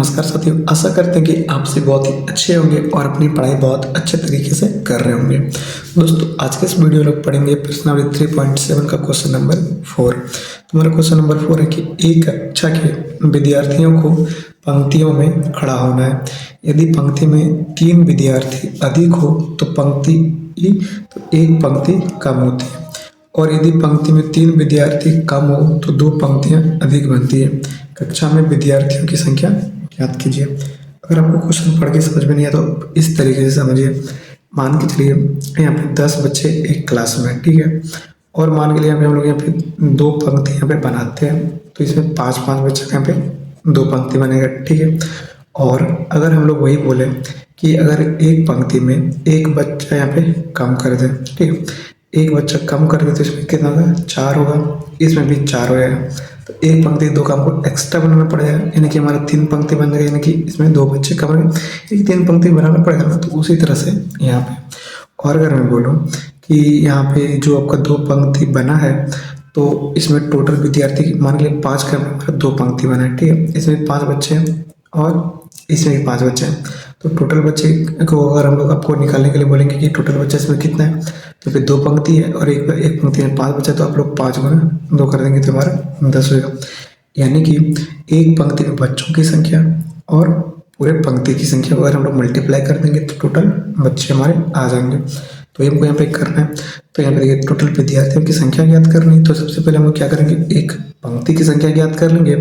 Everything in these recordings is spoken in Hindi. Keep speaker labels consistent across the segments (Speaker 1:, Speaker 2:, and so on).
Speaker 1: नमस्कार साथियों, आशा करते हैं कि आप सभी बहुत ही अच्छे होंगे और अपनी पढ़ाई बहुत अच्छे तरीके से कर रहे होंगे। दोस्तों, आज के इस वीडियो में पढ़ेंगे प्रश्नावली 3.7 का क्वेश्चन नंबर 4। तुम्हारा क्वेश्चन नंबर 4 है कि एक कक्षा के विद्यार्थियों को पंक्तियों में खड़ा होना है। यदि पंक्ति में 3 विद्यार्थी अधिक हो तो एक पंक्ति कम होती है, और यदि पंक्ति में 3 विद्यार्थी कम हो तो 2 पंक्तियां अधिक बनती है। कक्षा में विद्यार्थियों की संख्या ज्ञात कीजिए। अगर आपको क्वेश्चन पढ़ के समझ में नहीं आया तो इस तरीके से समझिए। मान के चलिए यहाँ पे 10 बच्चे एक क्लास में, ठीक है, और मान के लिए हम लोग यहाँ पे 2 पंक्ति यहाँ पे बनाते हैं, तो इसमें 5-5 बच्चे यहाँ पे 2 पंक्ति बनेगा, ठीक है। और अगर हम लोग वही बोले कि अगर एक पंक्ति में एक बच्चा यहाँ पे कम कर दे, ठीक है, एक बच्चा कम कर दे तो इसमें कितना होगा, 4 होगा, इसमें भी 4 हो जाएगा। तो एक पंक्ति 2 का हमको एक्स्ट्रा बनाना पड़ेगा, यानी कि हमारा 3 पंक्ति बन जाएगा, यानी कि इसमें 2 बच्चे कम है, एक 3 पंक्ति बनाना पड़ेगा ना। तो उसी तरह से यहाँ पे, और अगर मैं बोलूँ कि यहाँ पे जो आपका 2 पंक्ति बना है तो इसमें टोटल विद्यार्थी मान लीजिए 5 का 2 पंक्ति बना है, ठीक है, इसमें 5 बच्चे हैं और इसमें भी 5 बच्चे हैं। तो टोटल बच्चे को अगर हम लोग आपको निकालने के लिए बोलेंगे कि टोटल बच्चे इसमें कितना है, तो फिर 2 पंक्ति है और एक पंक्ति में 5 बच्चे, तो आप लोग 5 गुना 2 कर देंगे तो हमारा 10 होगा। यानी कि एक पंक्ति में बच्चों की संख्या और पूरे पंक्ति की संख्या अगर हम लोग मल्टीप्लाई कर देंगे तो टोटल बच्चे हमारे आ जाएंगे। तो हमको यहाँ पे करना है, तो यहाँ पे देखिए टोटल विद्यार्थियों की संख्या ज्ञात करनी है। तो सबसे पहले हम लोग क्या करेंगे, एक पंक्ति की संख्या ज्ञात कर लेंगे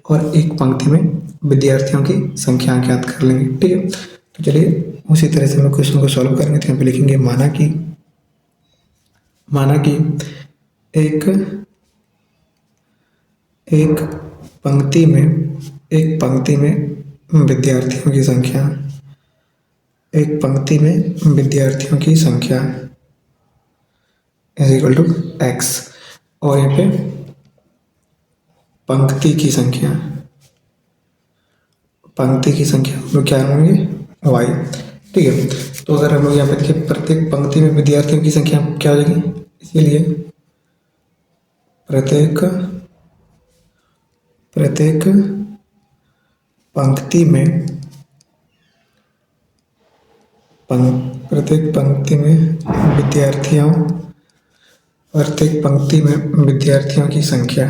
Speaker 1: और एक पंक्ति में विद्यार्थियों की संख्या ज्ञात कर लेंगे, ठीक है। तो चलिए उसी तरह से हम लोग क्वेश्चन को सॉल्व करेंगे। तो यहाँ पे लिखेंगे माना कि एक पंक्ति में विद्यार्थियों की संख्या, एक पंक्ति में विद्यार्थियों की संख्या इज इक्वल टू x, और यहाँ पे पंक्ति की संख्या हम लोग क्या होंगे, y, ठीक है। तो अगर हम लोग यहाँ पे देखिए प्रत्येक पंक्ति में विद्यार्थियों की संख्या क्या हो जाएगी, इसीलिए प्रत्येक पंक्ति में विद्यार्थियों की संख्या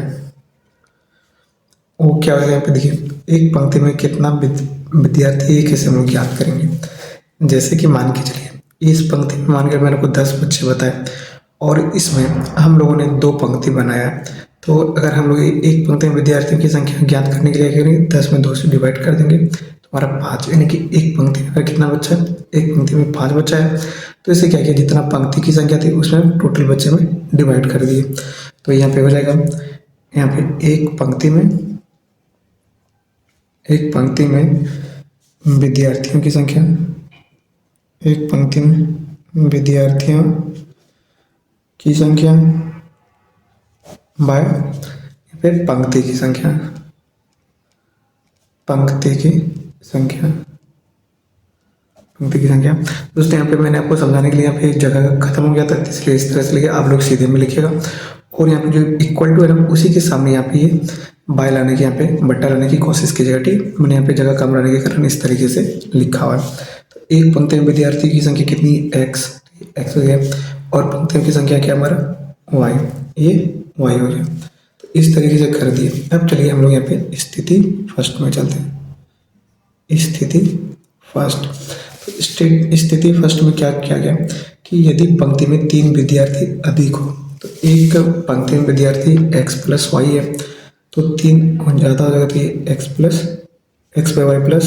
Speaker 1: वो क्या होगा, यहाँ पे देखिए एक पंक्ति में कितना विद्यार्थी, एक कैसे हम लोग याद करेंगे। जैसे कि मान के चलिए इस पंक्ति में मान के मैंने को 10 बच्चे बताए और इसमें हम लोगों ने 2 पंक्ति बनाया। तो अगर हम लोग एक पंक्ति में विद्यार्थियों की संख्या ज्ञात करने के लिए करेंगे, 10 में 2 से डिवाइड कर देंगे तो हमारा 5, यानी कि एक पंक्ति में कितना बच्चा है, एक पंक्ति में 5 बच्चा है। तो इसे क्या किया, जितना पंक्ति की संख्या थी उसमें टोटल बच्चे में डिवाइड कर दिए। तो यहाँ पे हो जाएगा, यहाँ पे एक पंक्ति में विद्यार्थियों की संख्या, एक पंक्ति में विद्यार्थियों की संख्या बाय फिर पंक्ति की संख्या दोस्तों। यहाँ पे मैंने आपको समझाने के लिए यहाँ पे जगह खत्म हो गया था, इसलिए इस तरह से लिखिए, आप लोग सीधे में लिखिएगा। और यहाँ पे जो इक्वल टू है ना, उसी के सामने यहाँ पे ये बाय लाने की, यहाँ पे बट्टा लाने की कोशिश कीजिएगा, ठीक। मैंने यहाँ पे जगह कम लाने के कारण इस तरीके से लिखा हुआ है। तो एक पंक्ति में विद्यार्थी की संख्या कितनी, x हो गया, और पंक्तियों की संख्या क्या हमारा y, ये y हो गया। तो इस तरीके से कर दिए। अब चलिए हम लोग यहाँ पे स्थिति फर्स्ट में चलते हैं। स्थिति फर्स्ट में क्या किया गया कि यदि पंक्ति में 3 विद्यार्थी अधिक हो, तो एक पंक्ति में विद्यार्थी x प्लस y है, तो 3 ज़्यादा हो जाएगा, तो ये x बाई y प्लस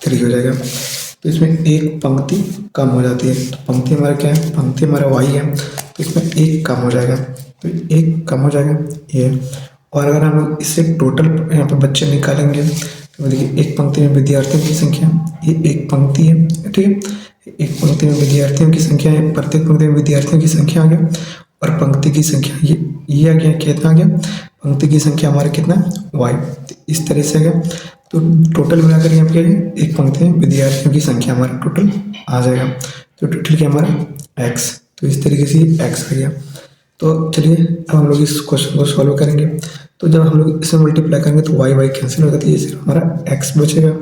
Speaker 1: 3 हो जाएगा। तो इसमें एक पंक्ति कम हो जाती है, तो पंक्ति हमारा क्या है, पंक्ति हमारा y है, तो इसमें एक कम हो जाएगा, तो एक कम हो जाएगा ये। और अगर हम लोग इससे टोटल यहाँ पे बच्चे निकालेंगे तो देखिए एक पंक्ति में विद्यार्थियों की संख्या, ये एक पंक्ति है, ठीक है, एक पंक्ति में विद्यार्थियों की संख्या है, प्रत्येक पंक्ति में विद्यार्थियों की संख्या आ गया, और पंक्ति की संख्या ये आ गया, कितना आ गया, पंक्ति की संख्या हमारा कितना y, तो इस तरह से आ गया। तो टोटल मिलाकर यहाँ पे एक पंक्ति में विद्यार्थियों की संख्या हमारा टोटल आ जाएगा, तो टोटल क्या हमारा x, तो इस तरीके से x आ गया। तो चलिए अब हम लोग इस क्वेश्चन को सॉल्व करेंगे। तो जब हम लोग इसे मल्टीप्लाई करेंगे तो वाई वाई कैंसिल होगा, तो ये सिर्फ हमारा एक्स बचेगा।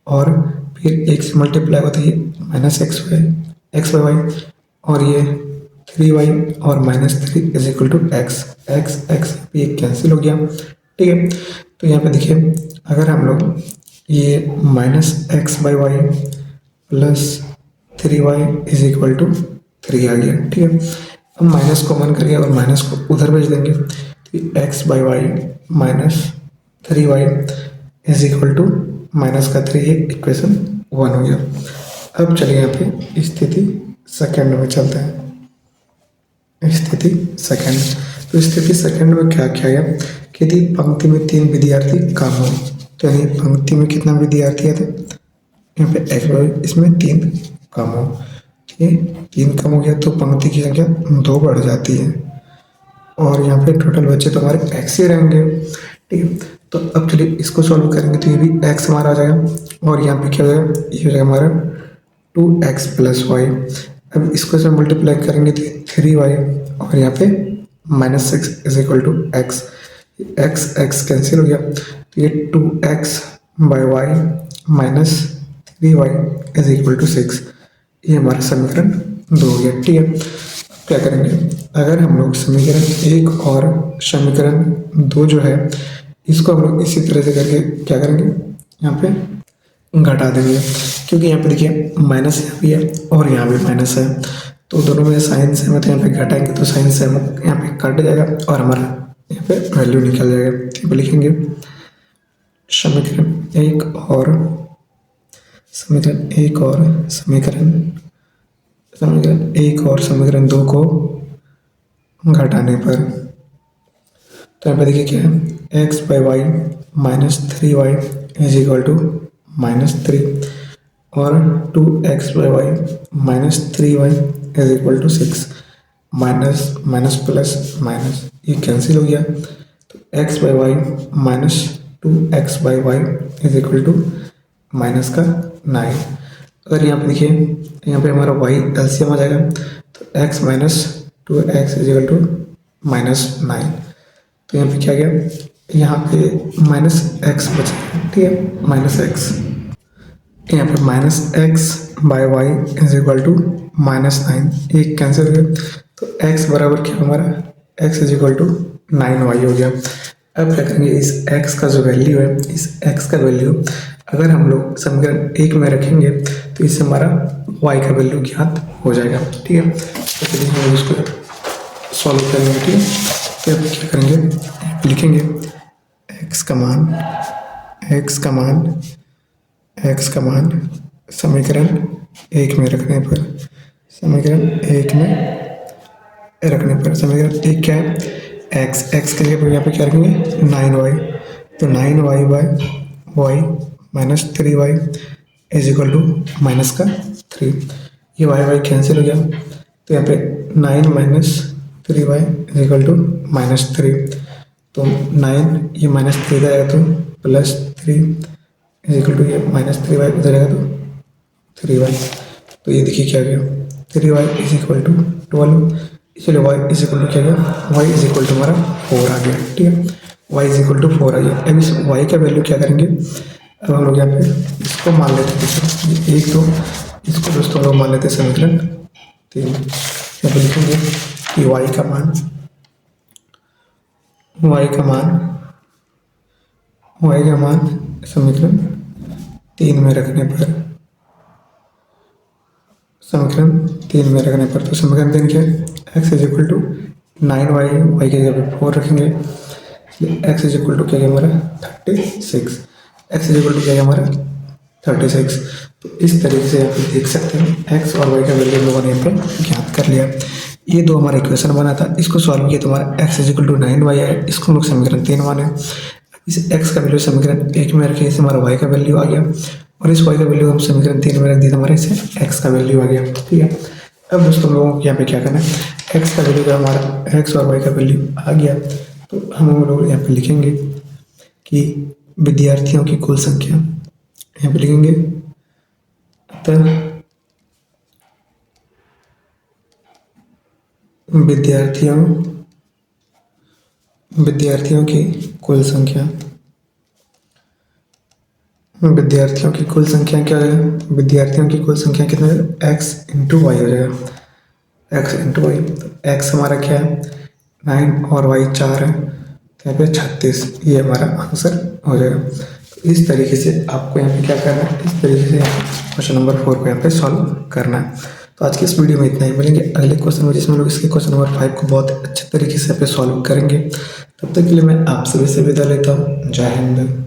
Speaker 1: और फिर एक से मल्टीप्लाई होता है ये माइनस एक्स वाई वाई, और ये 3y और -3 is equal to x. X ये कैंसिल हो गया, ठीक है। तो यहाँ पे देखिए, अगर हम लोग ये -x/y plus 3y is equal to 3 आ गया, ठीक है। अब माइनस कॉमन करके और माइनस को उधर भेज देंगे, तो x/y -3y is equal to -3, ये इक्वेशन 1 हो गया। अब चलिए यहाँ पे स्थिति सेकंड में चलते हैं। स्थिति सेकंड, तो स्थिति सेकंड में क्या किया गया कि यदि पंक्ति में 3 विद्यार्थी कम हो, तो यानी पंक्ति में कितना विद्यार्थी है, तो यहाँ पे x इसमें 3 कम हो, ठीक है। 3 कम हो गया तो पंक्ति की संख्या 2 बढ़ जाती है, और यहाँ पे टोटल बच्चे तो हमारे x ही रहेंगे, ठीक है। तो अब चलिए इसको सॉल्व करेंगे, तो ये भी x हमारा आ जाएगा, और यहाँ पे क्या हो जाएगा, ये हो जाएगा हमारा 2x + y। अब इसको से मल्टीप्लाई करेंगे तो 3y, और यहाँ पे -6 is equal to x। x cancel हो गया, तो ये 2x/y -3y is equal to 6, ये हमारा समीकरण 2 हो गया, ठीक है। अब क्या करेंगे, अगर हम लोग समीकरण 1 और समीकरण 2 जो है इसको हम लोग इसी तरह से करके क्या करेंगे, यहाँ पे घटा देंगे, क्योंकि यहाँ पे देखिए माइनस यहाँ भी है और यहाँ भी माइनस है, तो दोनों में साइन सेम है, तो यहाँ पे घटाएंगे तो साइन सेम यहाँ पे कट जाएगा और हमारा यहाँ पे वैल्यू निकल जाएगा। यहाँ पे लिखेंगे समीकरण 1 और समीकरण 2 को घटाने पर, तो यहाँ पे देखिए क्या है, x/y -3y is equal to -3, और 2x/y -3y is equal to 6, minus minus plus minus ये कैंसिल हो गया, तो x/y -2x/y is equal to -9। अगर यहाँ पे देखिए, यहाँ पे हमारा y एलसीएम आ जाएगा, तो x - 2x is equal to -9। तो यहाँ पे क्या गया, यहाँ पे -x बचा, ठीक है, -x, यहाँ पे -x/y इज इक्वल टू -9, ये कैंसिल हो गया, तो x बराबर क्या हमारा, x is equal to 9y हो गया। अब क्या करेंगे, इस x का जो वैल्यू है, इस x का वैल्यू अगर हम लोग समीकरण 1 में रखेंगे तो इससे हमारा y का वैल्यू ज्ञात हो जाएगा, ठीक है। तो चलिए हम उसको सॉल्व करेंगे, ठीक है। तो अब क्या करेंगे, लिखेंगे x का मान समीकरण 1 में रखने पर, समीकरण 1 क्या है, x के लिए यहाँ पे क्या रखेंगे 9y, तो 9y/y -3y is equal to -3, ये y कैंसिल हो गया, तो यहाँ पे 9 - 3y इज इक्वल टू -3, तो 9 ये -3 इधर आएगा तो +3 इज इक्वल टू ये -3y इधर आएगा तो 3y, तो ये देखिए क्या गया, 3y इज इक्वल टू 12, इसलिए y इज इक्वल टू क्या गया, y इज इक्वल टू हमारा 4 आ गया, ठीक है, y इज इक्वल टू 4 आ गया। अब इस y का वैल्यू क्या करेंगे, अब हम लोग यहाँ पे इसको मान लेते हैं, एक तो इसको दोस्तों हम लोग मान लेते हैं समीकरण 3, यहाँ पे लिखेंगे कि y का मान समीकरण 3 में रखने पर, तो समीकरण 3 क्या है, x is equal to 9y, y के जगह पे 4 रखेंगे, x इज इक्वल टू क्या है हमारा 36, x इज इक्वल टू क्या है हमारा 36। तो इस तरीके से आप देख सकते हैं x और y का वैल्यू लोगों ने यहाँ पे ज्ञात कर लिया। ये दो हमारा इक्वेशन बना था, इसको सॉल्व किया तो हमारा x is equal to 9y है, इसको हम लोग समीकरण 3 माने। इस x का वैल्यू समीकरण 1 में रखे, इसे हमारा y का वैल्यू आ गया, और इस y का वैल्यू हम समीकरण 3 में रख दिया तो हमारे इसे x का वैल्यू आ गया, ठीक है। अब दोस्तों लोगों को यहाँ पे क्या करना है, x का वैल्यू जब हमारा x और y का वैल्यू आ गया तो हम लोग यहाँ पे लिखेंगे कि विद्यार्थियों की कुल संख्या, यहाँ पे लिखेंगे अतः विद्यार्थियों की कुल संख्या, विद्यार्थियों की कुल संख्या क्या है, विद्यार्थियों की कुल संख्या कितनी है, एक्स इंटू वाई हो जाएगा, एक्स इंटू वाई। तो एक्स हमारा क्या है 9 और वाई 4 है, तो यहाँ पे 36, ये हमारा आंसर हो जाएगा। तो इस तरीके से आपको यहाँ पे क्या करना है, इस तरीके से क्वेश्चन नंबर 4 को यहाँ पे सॉल्व करना है। तो आज की इस वीडियो में इतना ही, मिलेंगे अगले क्वेश्चन में जिसमें लोग इसके क्वेश्चन नंबर 5 को बहुत अच्छे तरीके से यहाँ पे सॉल्व करेंगे। तब तक के लिए मैं आप सभी से विदा लेता हूँ। जय हिंद।